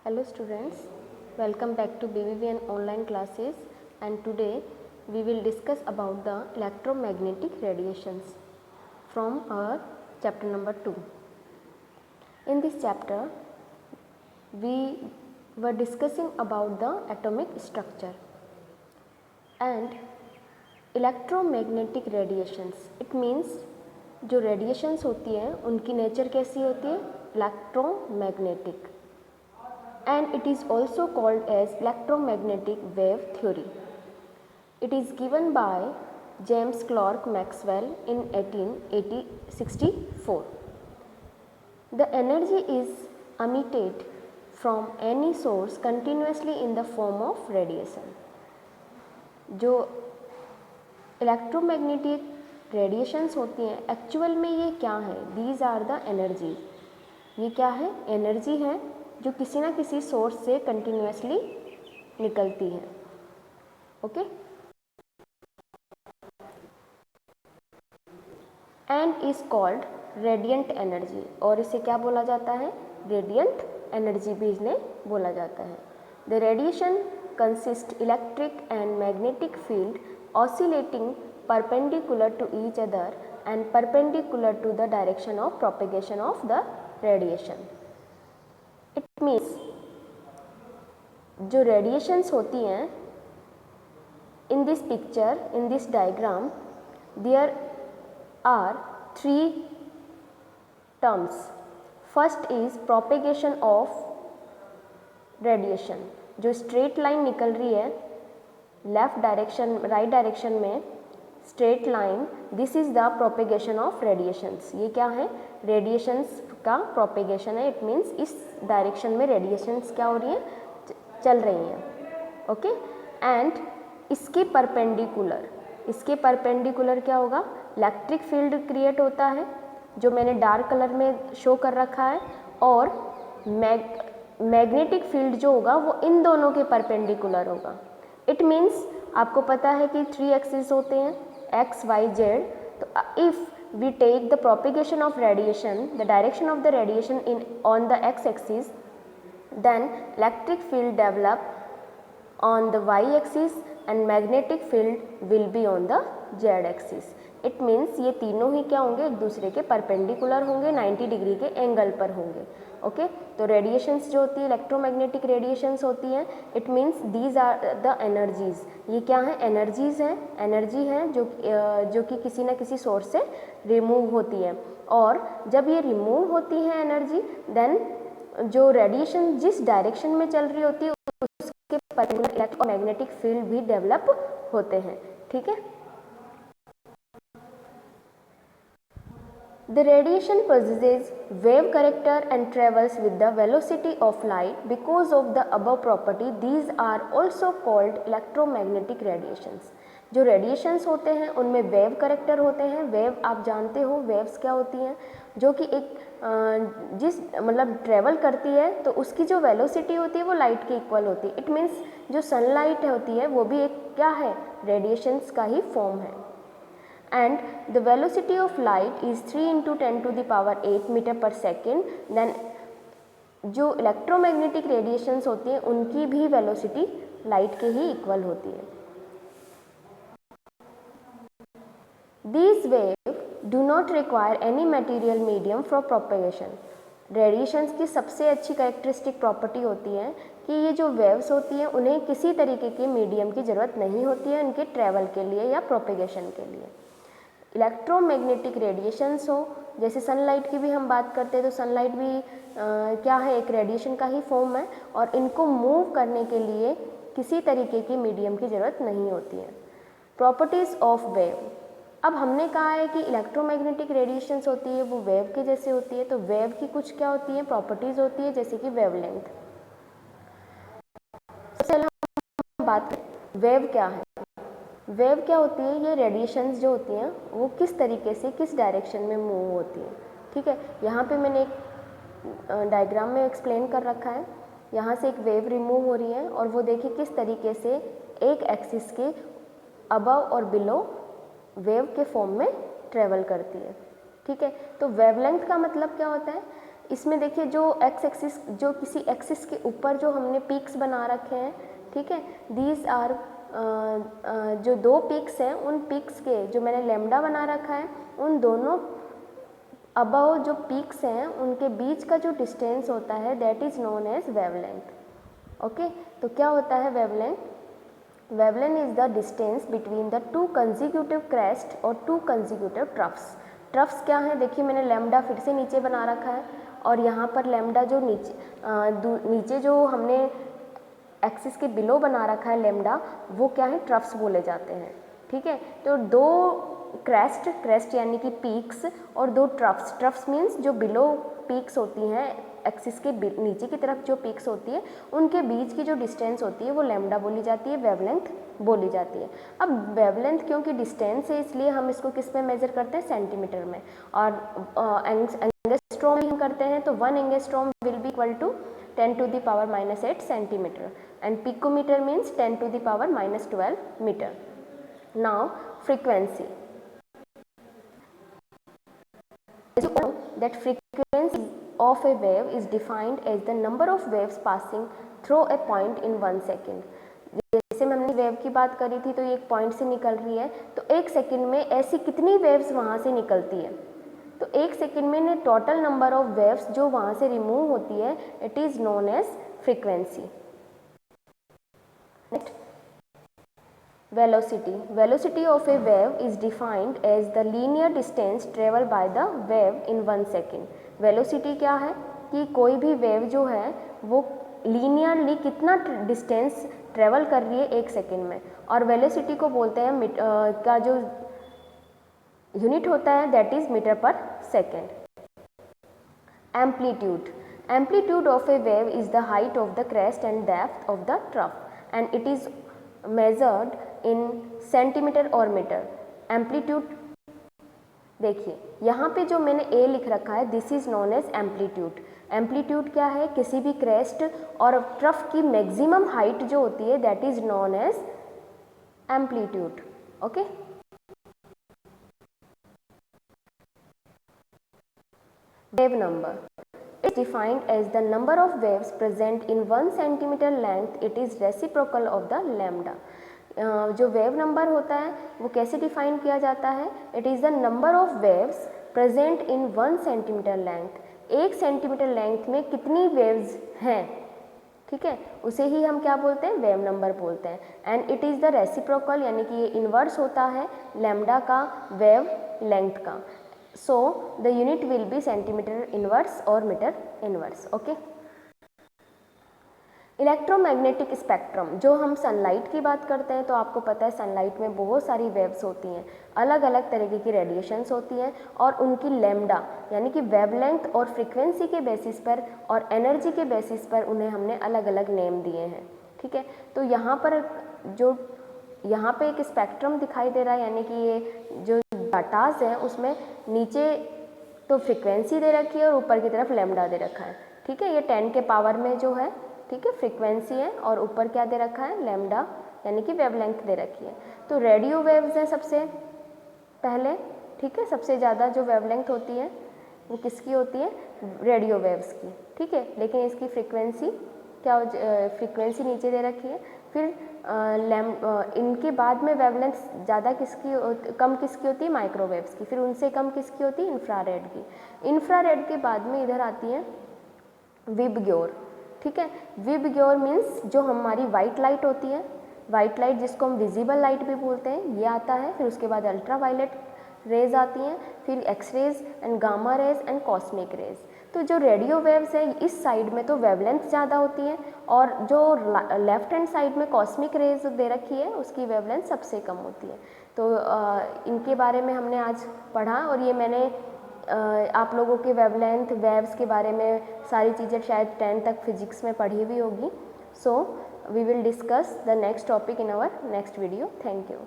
Hello students, welcome back to BVVN online classes, and today we will discuss about the electromagnetic radiations from our chapter number 2. In this chapter we were discussing about the atomic structure and electromagnetic radiations. It means जो radiations होती हैं उनकी nature कैसी होती है, electromagnetic, and it is also called as electromagnetic wave theory. It is given by James Clerk Maxwell in 1864. The energy is emitted from any source continuously in the form of radiation. जो electromagnetic radiations होती हैं actual में ये क्या है, these are the energy. ये क्या है, एनर्जी है जो किसी ना किसी सोर्स से कंटिन्यूसली निकलती है. Okay, and is called radiant energy, और इसे क्या बोला जाता है, रेडिएंट एनर्जी भी इन्हें बोला जाता है. The radiation consist electric and magnetic field oscillating perpendicular to each other and perpendicular to the direction of propagation of the radiation. It means जो radiations होती हैं in this picture, in this diagram, there are three terms. First is propagation of radiation. जो straight line निकल रही है left direction, right direction में straight line, this is the propagation of radiations. ये क्या है, रेडिएशंस का प्रोपेगेशन है. इट मीन्स इस डायरेक्शन में रेडिएशंस क्या हो रही हैं, चल रही हैं. ओके, एंड इसके परपेंडिकुलर क्या होगा, इलेक्ट्रिक फील्ड क्रिएट होता है जो मैंने डार्क कलर में शो कर रखा है, और मैग्नेटिक फील्ड जो होगा वो इन दोनों के परपेंडिकुलर होगा. इट मीन्स आपको पता है कि 3 एक्सिस होते हैं, x, y, z. तो if we take the propagation of radiation, the direction of the radiation on the x axis, then electric field develop on the y axis and magnetic field will be on the z axis. It means ये तीनों ही क्या होंगे, एक दूसरे के perpendicular होंगे, 90 degree के angle पर होंगे. ओके, तो रेडिएशंस जो होती है, इलेक्ट्रोमैग्नेटिक रेडिएशंस होती हैं. It means these are the energies. ये क्या है, एनर्जीज हैं, एनर्जी हैं जो कि किसी न किसी सोर्स से रिमूव होती है. और जब ये रिमूव होती है एनर्जी, देन जो रेडिएशन जिस डायरेक्शन में चल रही होती है उसके परपेंडिकुलर इलेक्ट्रोमैग्नेटिक फील्ड भी डेवलप होते हैं. ठीक है. The radiation possesses wave character and travels with the velocity of light. Because of the above property, these are also called electromagnetic radiations. जो रेडिएशंस होते हैं उनमें वेव करेक्टर होते हैं. वेव आप जानते हो, वेव्स क्या होती हैं, जो कि एक जिस मतलब ट्रेवल करती है तो उसकी जो वेलोसिटी होती है वो लाइट के इक्वल होती है. इट मीन्स जो सनलाइट होती है वो भी एक क्या है, रेडिएशंस का ही फॉर्म है. And the velocity of light is 3 into 10 to the power 8 meter per second. Then जो इलेक्ट्रोमैग्नेटिक रेडिएशंस होती हैं उनकी भी वेलोसिटी लाइट के ही इक्वल होती है. These waves do not require any material medium for propagation. Radiations की सबसे अच्छी कैरेक्टरिस्टिक प्रॉपर्टी होती है कि ये जो वेव्स होती हैं उन्हें किसी तरीके के मीडियम की ज़रूरत नहीं होती है इनके ट्रैवल के लिए या प्रोपेगेशन के लिए. इलेक्ट्रोमैग्नेटिक रेडिएशंस हो, जैसे सनलाइट की भी हम बात करते हैं तो सनलाइट भी क्या है, एक रेडिएशन का ही फॉर्म है, और इनको मूव करने के लिए किसी तरीके की मीडियम की ज़रूरत नहीं होती है. Properties of wave. अब हमने कहा है कि इलेक्ट्रोमैग्नेटिक रेडिएशंस होती है वो वेव के जैसे होती है, तो वेव की कुछ क्या होती है, प्रॉपर्टीज़ होती है, जैसे कि वेवलेंथ. सबसे पहले हम बात करें वेव क्या है. वेव क्या होती है, ये रेडिएशंस जो होती हैं वो किस तरीके से किस डायरेक्शन में मूव होती हैं. ठीक है, यहाँ पे मैंने एक डायग्राम में एक्सप्लेन कर रखा है. यहाँ से एक वेव रिमूव हो रही है और वो देखिए किस तरीके से एक एक्सिस के अबव और बिलो वेव के फॉर्म में ट्रेवल करती है. ठीक है, तो वेवलेंथ का मतलब क्या होता है, इसमें देखिए जो एक्स एक्सिस, जो किसी एक्सिस के ऊपर जो हमने पीक्स बना रखे हैं, ठीक है, दीज आर जो दो पीक्स हैं, उन पीक्स के जो मैंने लैम्डा बना रखा है, उन दोनों अबव जो पीक्स हैं उनके बीच का जो डिस्टेंस होता है that is known as wavelength. Okay, तो क्या होता है wavelength? Wavelength is the distance between the two consecutive crest और टू कंजिक्यूटिव ट्रफ्स। ट्रफ्स क्या है? देखिए मैंने लैम्डा फिर से नीचे बना रखा है और यहाँ पर लैम्डा जो नीचे जो हमने एक्सिस के बिलो बना रखा है लैम्डा, वो क्या है? ट्रफ्स बोले जाते हैं। ठीक है, तो दो क्रेस्ट यानी कि पीक्स और दो ट्रफ्स। ट्रफ्स मीन्स जो बिलो पीक्स होती हैं, एक्सिस के नीचे की तरफ जो पीक्स होती है उनके बीच की जो डिस्टेंस होती है वो लैम्डा बोली जाती है, वेवलेंथ बोली जाती है। अब वेवलेंथ क्योंकि डिस्टेंस है इसलिए हम इसको किस में मेजर करते हैं? सेंटीमीटर में। और एंगस्ट्रॉम हम करते हैं तो 1 angstrom will be equal to 10 to the power -8 centimetre and picometer means 10 to the power -12 meter. Now frequency. As you know that frequency of a wave is defined as the number of waves passing through a point in 1 second. जैसे हमने wave की बात करी थी तो ये एक point से निकल रही है, तो एक सेकंड में ऐसी कितनी वेव्स वहाँ से निकलती है? तो एक सेकंड में टोटल नंबर ऑफ वेव्स जो वहाँ से रिमूव होती है it is known as frequency. Velocity. Velocity of a wave is defined as the linear distance traveled by the wave in 1 second. Velocity क्या है कि कोई भी वेव जो है वो लीनियरली कितना डिस्टेंस ट्रेवल कर रही है एक सेकेंड में, और वेलोसिटी को बोलते हैं का जो यूनिट होता है दैट इज मीटर पर second. Amplitude. Amplitude of a wave is the height of the crest and depth of the trough and it is measured in centimeter or meter. Amplitude देखिए यहाँ पे जो मैंने A लिख रखा है this is known as amplitude. Amplitude क्या है? किसी भी क्रेस्ट और ट्रफ की मैक्सिमम हाइट जो होती है that is known as amplitude. Okay, wave number is defined as the number of waves present in 1 centimeter length. It is reciprocal of the lambda. जो वेव नंबर होता है वो कैसे डिफाइन किया जाता है? It is the number of waves present in 1 centimetre length. 1 centimetre length में कितनी वेव्स हैं, ठीक है, उसे ही हम क्या बोलते हैं? वेव नंबर बोलते हैं। And it is the reciprocal यानी कि ये इन्वर्स होता है लैम्डा का वेव लेंथ का। So the unit will be centimeter inverse or meter inverse. Okay. Electromagnetic spectrum, जो हम सनलाइट की बात करते हैं तो आपको पता है सनलाइट में बहुत सारी वेव्स होती हैं, अलग अलग तरीके की रेडिएशंस होती हैं और उनकी लैम्डा यानी कि वेवलेंथ और फ्रीक्वेंसी के बेसिस पर और एनर्जी के बेसिस पर उन्हें हमने अलग अलग नेम दिए हैं। ठीक है, तो यहाँ पर जो यहाँ पे एक स्पेक्ट्रम दिखाई दे रहा है यानी कि ये जो डाटाज हैं उसमें नीचे तो फ्रीक्वेंसी दे रखी है और ऊपर की तरफ लैम्डा दे रखा है। ठीक है, ये 10 के पावर में जो है, ठीक है, फ्रीक्वेंसी है और ऊपर क्या दे रखा है? लैम्डा यानी कि वेवलेंथ दे रखी है। तो रेडियो वेव्स हैं सबसे पहले, ठीक है, सबसे ज़्यादा जो वेवलेंथ होती है वो किसकी होती है? रेडियो वेव्स की। ठीक है, लेकिन इसकी फ्रीक्वेंसी क्या फ्रीक्वेंसी नीचे दे रखी है। फिर इनके बाद में वेवलेंथ ज़्यादा कम किसकी होती है? माइक्रोवेव्स की। फिर उनसे कम किसकी होती है? इंफ्रारेड की। इंफ्रारेड के बाद में इधर आती है विबग्योर। ठीक है, विबग्योर मीन्स जो हमारी वाइट लाइट होती है, वाइट लाइट जिसको हम विजिबल लाइट भी बोलते हैं, ये आता है। फिर उसके बाद अल्ट्रावायलेट रेज आती हैं, फिर X rays and gamma rays and cosmic rays. तो जो रेडियो वेव्स है इस साइड में तो वेवलेंथ ज़्यादा होती है और जो लेफ्ट हैंड साइड में कॉस्मिक रेज दे रखी है उसकी वेवलेंथ सबसे कम होती है। तो इनके बारे में हमने आज पढ़ा और ये मैंने आप लोगों के वेवलेंथ वेव्स के बारे में सारी चीज़ें शायद 10 तक फिजिक्स में पढ़ी हुई होगी। So we will discuss the next topic in our next video. Thank you.